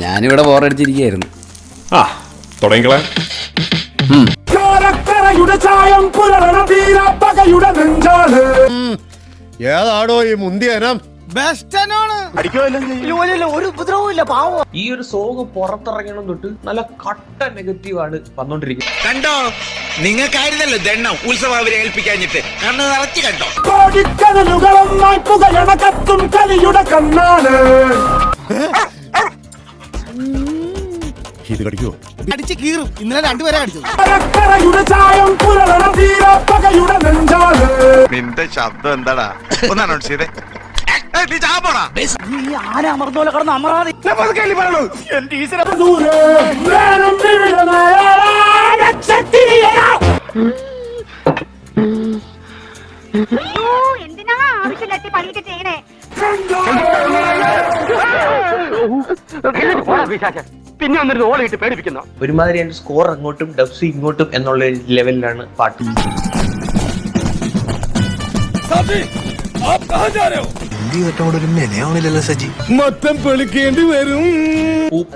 ഞാനിവിടെ ബോറടിച്ചിരിക്കുകയായിരുന്നു. തുടങ്ങിക്കളെ. ഏതാടോ ഈ മുന്തിയനം? ഈ ഒരു സോങ് പുറത്തിറങ്ങണം തൊട്ട് നല്ല കട്ട നെഗറ്റീവാണ് വന്നോണ്ടിരിക്കുന്നത്. കണ്ടോ, നിങ്ങൾക്കായിരുന്നല്ലോ ദണ്ണം ഉത്സവം അവരെ ഏൽപ്പിക്കാഞ്ഞിട്ട് കണ്ണ് നിറച്ച് കണ്ടോ. ഇത് കടിക്കോ? അടിച്ച് കീറും. ഇന്നലെ രണ്ടുപേരെ അടിച്ചത്. നിന്റെ ശബ്ദം എന്താടാ, ഒന്ന് അനൗൺസ് ചെയ്തേ. എന്തിനാ ആവശ്യമില്ലാത്ത പണിയൊക്കെ ചെയ്യണേ? പിന്നെ വന്നിരുന്നു ഓളിട്ട് പേടിപ്പിക്കുന്ന ഒരുമാതിരി എന്റെ സ്കോർ അങ്ങോട്ടും ഡബ്സി ഇങ്ങോട്ടും എന്നുള്ള ലെവലിലാണ് പാട്ട്. മൊത്തം പൊളിക്കേണ്ടി വരും.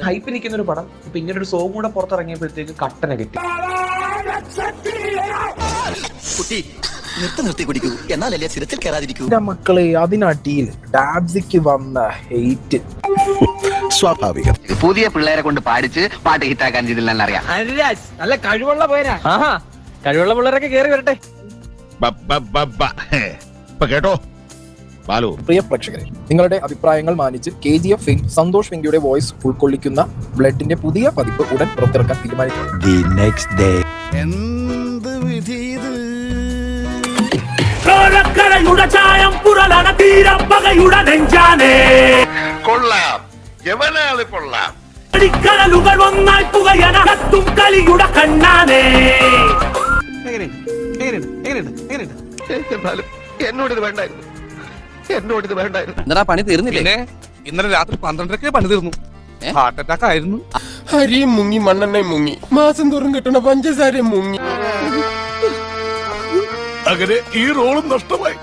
ഹൈപ്പ് നിൽക്കുന്ന ഒരു പടം ഇപ്പൊ ഇങ്ങനെ ഒരു സോങ് കൂടെ പുറത്തിറങ്ങിയപ്പോഴത്തേക്ക് കട്ട നെഗറ്റീവ്. കുട്ടി നിർത്തി കുടിക്കൂ, എന്നാലല്ലേ സിരത്തിൽ കയറാതിരിക്കൂ. മക്കളെ, അതിനടിയിൽ ഡാബ്സിക്ക് വന്ന ഹെയ്റ്റ് സ്വാഭാവികം. പുതിയ പിള്ളേരെ കൊണ്ട് പാടിച്ച് പാട്ട് ഹിറ്റാക്കാൻ ചെയ്തില്ലെന്ന് അറിയാം. നല്ല കഴിവുള്ള പോരാ. കഴിവുള്ള പിള്ളേരൊക്കെ കേറി വരട്ടെ. കേട്ടോ ബാലു. പ്രിയ പ്രേക്ഷകരെ, നിങ്ങളുടെ അഭിപ്രായങ്ങൾ മാനിച്ച് KGF ഫിലിം സന്തോഷ് വെങ്കിയുടെ വോയിസ് ഉൾക്കൊള്ളിക്കുന്ന ബ്ലഡിന്റെ പുതിയ പതിപ്പ് ഉടൻ പുറത്തിറക്കാൻ തീരുമാനിച്ചു. എന്ത് വിധി ഇത്? കൊള്ളാം, എവനാള് കൊള്ളാം. എന്നോടിത് വേണ്ടായിരുന്നു, എന്നോടിത് വേണ്ടായിരുന്നു. എന്താ പണി തീർന്നില്ലേ? ഇന്നലെ രാത്രി 12:00 പണി തീർന്നു. ഹാർട്ട് അറ്റാക്ക് ആയിരുന്നു. അരിയും മുങ്ങി, മണ്ണെണ്ണയും മുങ്ങി, മാസം തോറും കിട്ടണ പഞ്ചസാരയും മുങ്ങി. അങ്ങനെ ഈ റോളും നഷ്ടമായി.